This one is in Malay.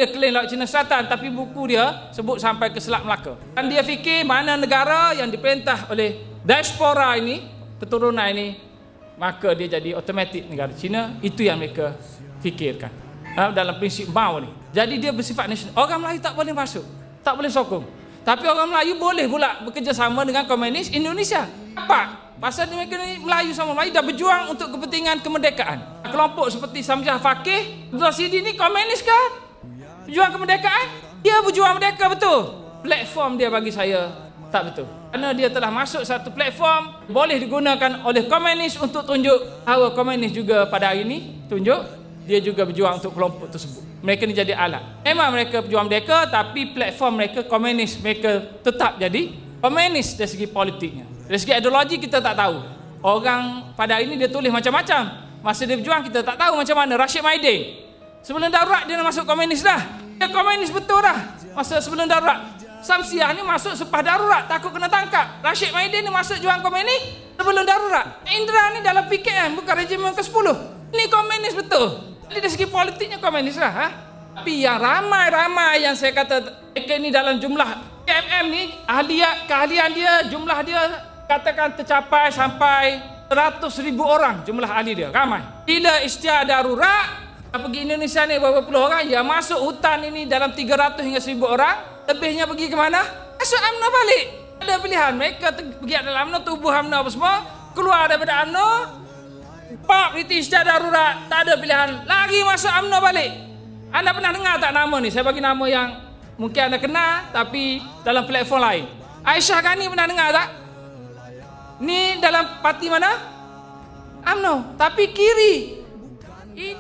Dia klaim Laut Cina Selatan, tapi buku dia sebut sampai ke Selat Melaka. Dan dia fikir mana negara yang diperintah oleh diaspora ini, keturunan ini, maka dia jadi automatik negara Cina. Itu yang mereka fikirkan dalam prinsip Mao ni. Jadi dia bersifat nasional. Orang Melayu tak boleh masuk, tak boleh sokong. Tapi orang Melayu boleh pula bekerjasama dengan komunis Indonesia. Apa? Pasal mereka ni Melayu sama Melayu dah berjuang untuk kepentingan kemerdekaan. Kelompok seperti Samjah Fakih, Abdul Rasidi ni komunis kan? Berjuang kemerdekaan? Dia berjuang merdeka betul. Platform dia bagi saya tak betul. Kerana dia telah masuk satu platform boleh digunakan oleh komunis untuk tunjuk bahawa komunis juga pada hari ini tunjuk dia juga berjuang untuk kelompok tersebut. Mereka ni jadi alat. Memang mereka berjuang merdeka, tapi platform mereka komunis. Mereka tetap jadi komunis dari segi politiknya. Dari segi ideologi kita tak tahu. Orang pada hari ini dia tulis macam-macam. Masa dia berjuang kita tak tahu macam mana. Rashid Maidin sebelum darurat dia dah masuk komunis dah. Dia komunis betul dah masa sebelum darurat. Samsiah ni masuk selepas darurat, takut kena tangkap. Rashid Maidin ni masuk juang komunis sebelum darurat. Indra ni dalam PKM, bukan regimen ke-10. Ni komunis betul. Jadi dari segi politiknya komunis lah. Tapi yang ramai-ramai yang saya kata mereka ni dalam jumlah KMM ni, keahlian dia, jumlah dia katakan tercapai sampai 100,000 orang jumlah ahli dia, ramai. Bila istiar darurat, pergi Indonesia ni berapa puluh orang, yang masuk hutan ini dalam 300 hingga 1,000 orang, lebihnya pergi ke mana? Masuk UMNO balik. Ada pilihan, mereka pergi dalam UMNO, tubuh UMNO apa semua, keluar daripada UMNO, pak beriti istiar darurat, tak ada pilihan, lari masuk UMNO balik. Anda pernah dengar tak nama ni? Saya bagi nama yang mungkin anda kenal, tapi dalam platform lain. Aisyah Ghani pernah dengar tak? Ni dalam parti mana? UMNO, tapi kiri. Ini